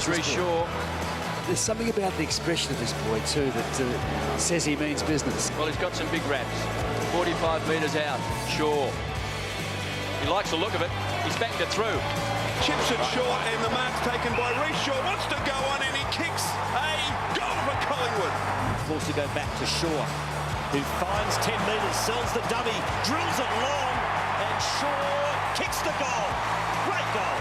Here's Rhyce Shaw. There's something about the expression of this boy too that says he means business. Well, he's got some big raps. 45 metres out. Shaw. He likes the look of it. He's backed it through. Chips it short and the mark's taken by Rhyce Shaw. Wants to go on and he kicks a goal for Collingwood. Forced to go back to Shaw, who finds 10 metres, sells the dummy, drills it long, and Shaw kicks the goal. Great goal.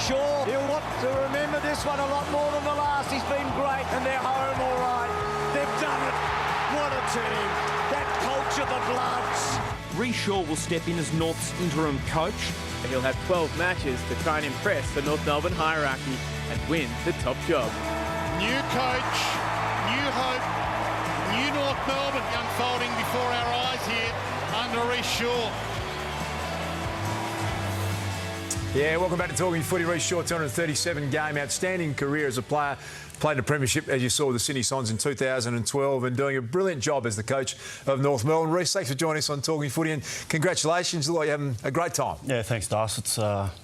Shaw, he'll want to remember this one a lot more than the last. He's been great and they're home all right. They've done it. What a team. That culture, the Bloods. Rhyce Shaw will step in as North's interim coach. He'll have 12 matches to try and impress the North Melbourne hierarchy and win the top job. New coach, new hope, new North Melbourne unfolding before our eyes here under Rhyce Shaw. Yeah, welcome back to Talking Footy. Rhyce Shaw, 237 game, outstanding career as a player. Played a premiership, as you saw, with the Sydney Swans in 2012 and doing a brilliant job as the coach of North Melbourne. Rhyce, thanks for joining us on Talking Footy and congratulations. Look like you're having a great time. Yeah, thanks, Das.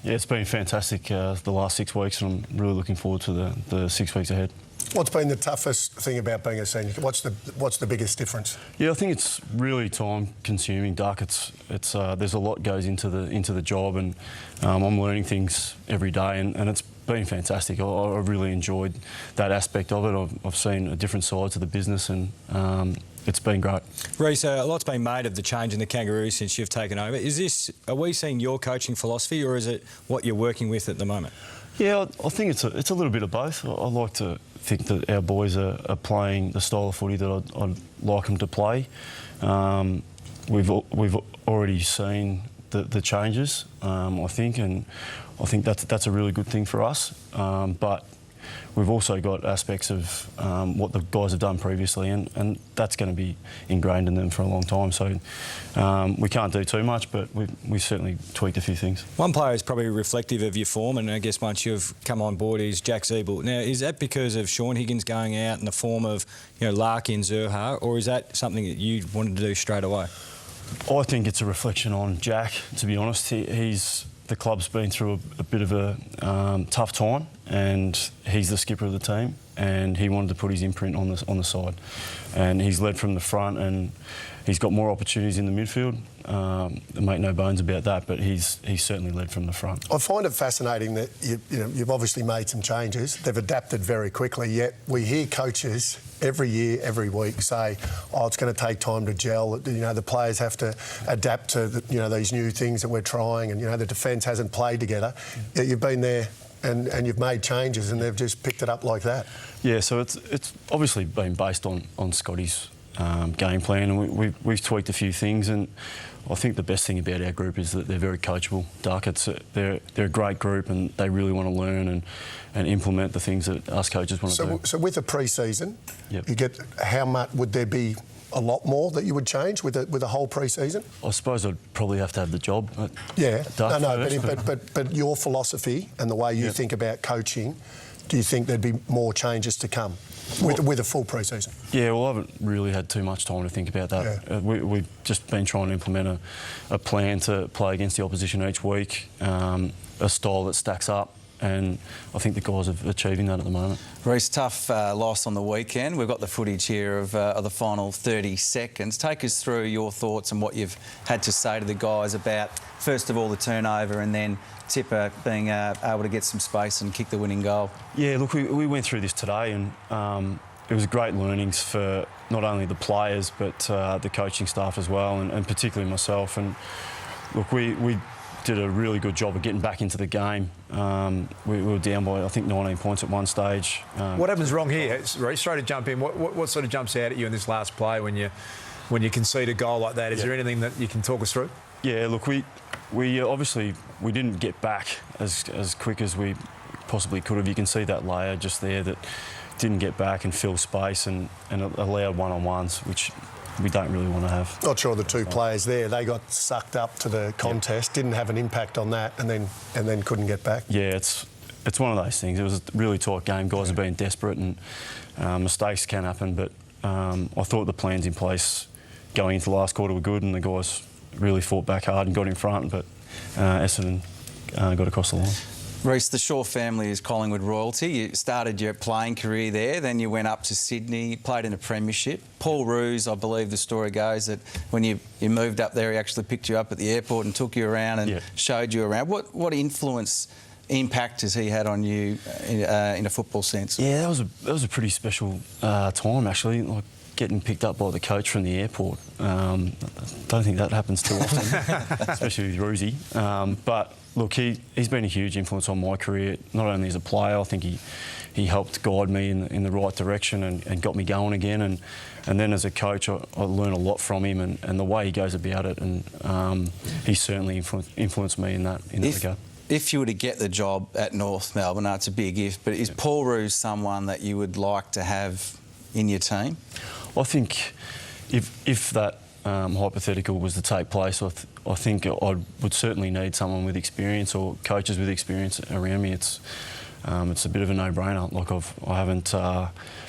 It's been fantastic the last 6 weeks and I'm really looking forward to the 6 weeks ahead. What's been the toughest thing about being a senior? What's the biggest difference? Yeah, I think it's really time-consuming, Duck. There's a lot goes into the job, and I'm learning things every day, and it's been fantastic. I really enjoyed that aspect of it. I've seen a different side to the business, and it's been great. Rhyce, a lot's been made of the change in the Kangaroos since you've taken over. Are we seeing your coaching philosophy, or is it what you're working with at the moment? Yeah, I think it's a little bit of both. I like to think that our boys are playing the style of footy that I'd like them to play. We've already seen the changes, I think, and I think that's a really good thing for us. But we've also got aspects of what the guys have done previously, and that's going to be ingrained in them for a long time. So we can't do too much, but we've certainly tweaked a few things. One player is probably reflective of your form, and I guess once you've come on board is Jack Ziebell. Now, is that because of Shaun Higgins going out in the form of Larkin, Zurhaar, or is that something that you wanted to do straight away? I think it's a reflection on Jack, to be honest. The club's been through a bit of a tough time, and he's the skipper of the team, and he wanted to put his imprint on the side. And he's led from the front, and he's got more opportunities in the midfield. Make no bones about that, but he's certainly led from the front. I find it fascinating that you've obviously made some changes. They've adapted very quickly, yet we hear coaches every year, every week say, "Oh, it's going to take time to gel. The players have to adapt to these new things that we're trying, and the defence hasn't played together." Yet you've been there and you've made changes, and they've just picked it up like that. Yeah, so it's obviously been based on Scotty's game plan, and we've tweaked a few things, and I think the best thing about our group is that they're very coachable. Duck, they're a great group, and they really want to learn and implement the things that us coaches want to do. So with a pre-season, yep. You get how much would there be? A lot more that you would change with a whole pre-season? I suppose I'd probably have to have the job. Yeah, Duck but your philosophy and the way you yep. think about coaching, do you think there'd be more changes to come with a full pre-season? Yeah, well, I haven't really had too much time to think about that. Yeah. We've just been trying to implement a plan to play against the opposition each week, a style that stacks up. And I think the guys are achieving that at the moment. Rhyce, tough loss on the weekend. We've got the footage here of the final 30 seconds. Take us through your thoughts and what you've had to say to the guys about, first of all, the turnover, and then Tipper being able to get some space and kick the winning goal. Yeah, look, we went through this today, and it was great learnings for not only the players but the coaching staff as well, and particularly myself. And look, we did a really good job of getting back into the game. We were down by, I think, 19 points at one stage. What happens wrong here? Rhyce, sorry to jump in. What sort of jumps out at you in this last play when you concede a goal like that? Is there anything that you can talk us through? Yeah, look, we obviously we didn't get back as quick as we possibly could have. You can see that layer just there that didn't get back and fill space and allowed one-on-ones, which we don't really want to have. Not sure the two players there, they got sucked up to the contest, yep. Didn't have an impact on that, and then couldn't get back. Yeah, it's one of those things. It was a really tight game. Guys are being desperate, and mistakes can happen. But I thought the plans in place going into the last quarter were good, and the guys really fought back hard and got in front. But Essendon got across the line. Rhyce, the Shaw family is Collingwood royalty. You started your playing career there, then you went up to Sydney, played in a premiership. Paul Roos, I believe the story goes that when you moved up there, he actually picked you up at the airport and took you around and showed you around. What impact has he had on you in a football sense? Yeah, that was a pretty special time, actually. Like, getting picked up by the coach from the airport. I don't think that happens too often, especially with Roosie. But look, he's been a huge influence on my career, not only as a player. I think he helped guide me in the right direction and got me going again. And then as a coach, I learned a lot from him and the way he goes about it. And he certainly influenced me in that regard. If you were to get the job at North Melbourne, it's a big if, but is Paul Roos someone that you would like to have in your team? I think if that hypothetical was to take place, I think I would certainly need someone with experience or coaches with experience around me. It's a bit of a no-brainer. Like I haven't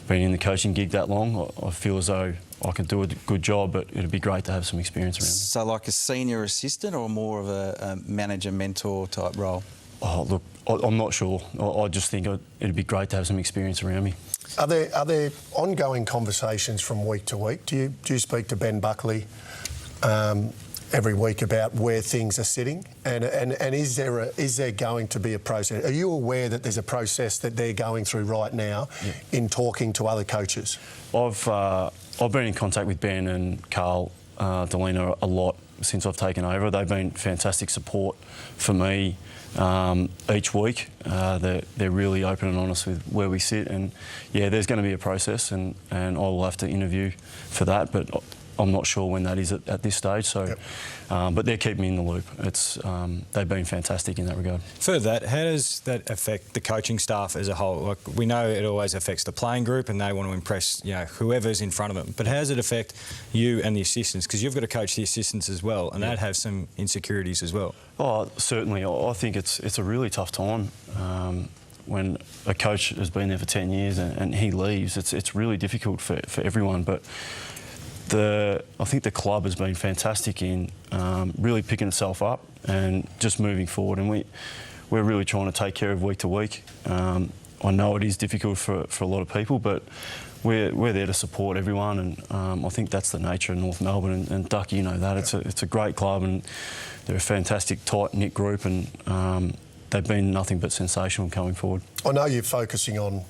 been in the coaching gig that long. I feel as though I can do a good job, but it'd be great to have some experience around me. So like a senior assistant or more of a manager, mentor type role? Oh, look, I'm not sure. I just think it'd be great to have some experience around me. Are there ongoing conversations from week to week? Do you speak to Ben Buckley every week about where things are sitting? And is there going to be a process? Are you aware that there's a process that they're going through right now in talking to other coaches? I've been in contact with Ben and Carl Delina a lot since I've taken over. They've been fantastic support for me each week. They're really open and honest with where we sit, and there's going to be a process, and I will have to interview for that, but I'm not sure when that is at this stage. So, but they're keeping me in the loop. They've been fantastic in that regard. Further that, how does that affect the coaching staff as a whole? Like, we know it always affects the playing group, and they want to impress whoever's in front of them. But how does it affect you and the assistants? Because you've got to coach the assistants as well, and they'd have some insecurities as well. Oh, certainly. I think it's a really tough time. When a coach has been there for 10 years and he leaves, it's really difficult for everyone. But I think the club has been fantastic in really picking itself up and just moving forward, and we're really trying to take care of week to week. I know it is difficult for a lot of people, but we're there to support everyone, and I think that's the nature of North Melbourne. And Duck, you know that it's a great club, and they're a fantastic tight-knit group, and they've been nothing but sensational coming forward. I know you're focusing on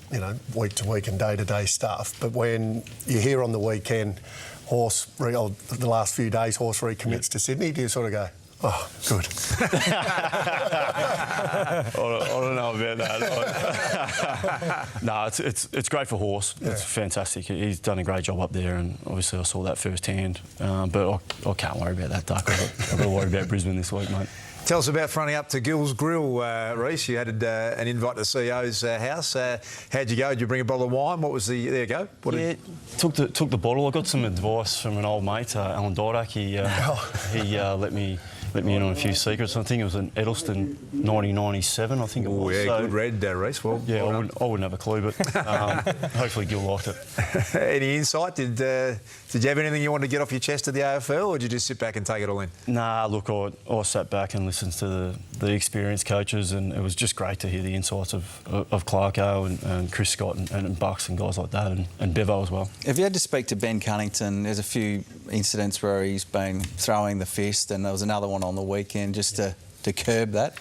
week to week and day to day stuff, but when you hear on the weekend the last few days Horse recommits to Sydney, do you sort of go, oh, good? I don't know about that. No, it's great for Horse. It's fantastic. He's done a great job up there, and obviously I saw that firsthand. But I can't worry about that, Duck. I've got to worry about Brisbane this week, mate. Tell us about fronting up to Gill's Grill, Rhyce. You had an invite to the CEO's house. How'd you go? Did you bring a bottle of wine? What was the... There you go. Took the bottle. I got some advice from an old mate, Alan Didak. He let me in on a few secrets. I think it was an Edelston 1997, I think it was. Yeah, so, good red, Rhyce. Well, yeah, I wouldn't have a clue, but hopefully Gill liked it. Any insight? Did you have anything you wanted to get off your chest at the AFL, or did you just sit back and take it all in? Nah, look, I sat back and listened to the experienced coaches, and it was just great to hear the insights of Clarko and Chris Scott and Bucks and guys like that, and Bevo as well. Have you had to speak to Ben Cunnington? There's a few incidents where he's been throwing the fist, and there was another one on the weekend just to curb that.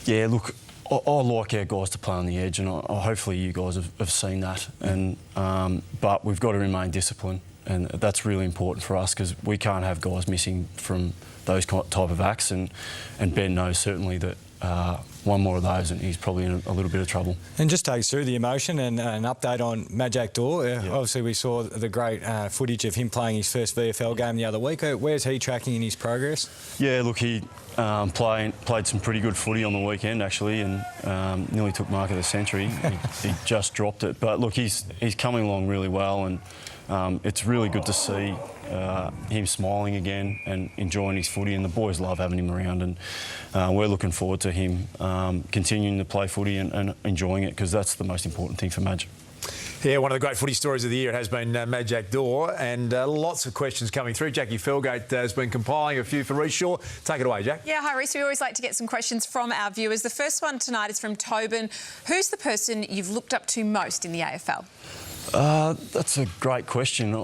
Yeah, look, I like our guys to play on the edge, and hopefully you guys have seen that. And but we've got to remain disciplined, and that's really important for us because we can't have guys missing from those type of acts. And Ben knows certainly that one more of those and he's probably in a little bit of trouble. And just take us through the emotion and an update on Majak Dor. Obviously we saw the great footage of him playing his first VFL game the other week. Where's he tracking in his progress? Yeah, look, he played some pretty good footy on the weekend actually, and nearly took mark of the century. he just dropped it, but look, he's coming along really well, and it's really good to see him smiling again and enjoying his footy, and the boys love having him around, and we're looking forward to him continuing to play footy and enjoying it, because that's the most important thing for Madge. Yeah, one of the great footy stories of the year has been Mad Jack Daw, and lots of questions coming through. Jackie Felgate has been compiling a few for Rhyce Shaw. Take it away, Jack. Yeah, hi, Rhyce. We always like to get some questions from our viewers. The first one tonight is from Tobin. Who's the person you've looked up to most in the AFL? That's a great question.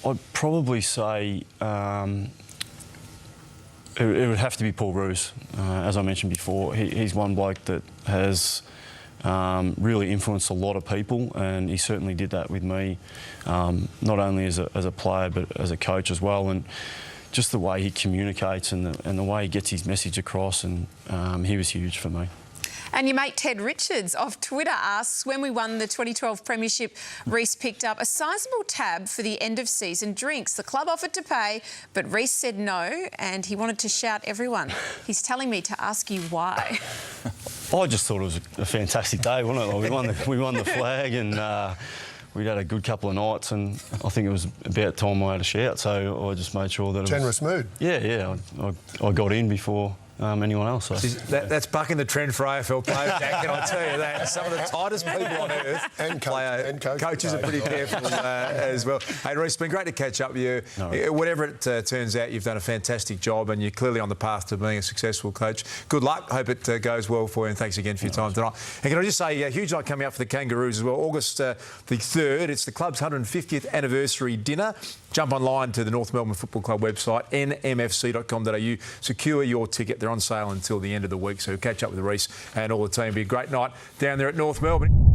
I'd probably say it would have to be Paul Roos. As I mentioned before, he's one bloke that has really influenced a lot of people, and he certainly did that with me, not only as a player but as a coach as well. And just the way he communicates and the way he gets his message across, and he was huge for me. And your mate Ted Richards of Twitter asks, when we won the 2012 Premiership, Rhyce picked up a sizable tab for the end-of-season drinks. The club offered to pay, but Rhyce said no, and he wanted to shout everyone. He's telling me to ask you why. I just thought it was a fantastic day, wasn't it? Like we won the flag, and we'd had a good couple of nights, and I think it was about time I had a shout, so I just made sure that Generous mood. Yeah. I got in before anyone else. So. That's bucking the trend for AFL players, Jack, can I tell you that? Some of the tightest people on earth. And coaches are pretty careful as well. Hey, Rhyce, it's been great to catch up with you. No. Whatever it turns out, you've done a fantastic job, and you're clearly on the path to being a successful coach. Good luck. Hope it goes well for you, and thanks again for your time tonight. And can I just say, a huge night coming up for the Kangaroos as well. August the 3rd, it's the club's 150th anniversary dinner. Jump online to the North Melbourne Football Club website, nmfc.com.au. Secure your ticket. They're on sale until the end of the week, so catch up with Rhyce and all the team. It'll be a great night down there at North Melbourne.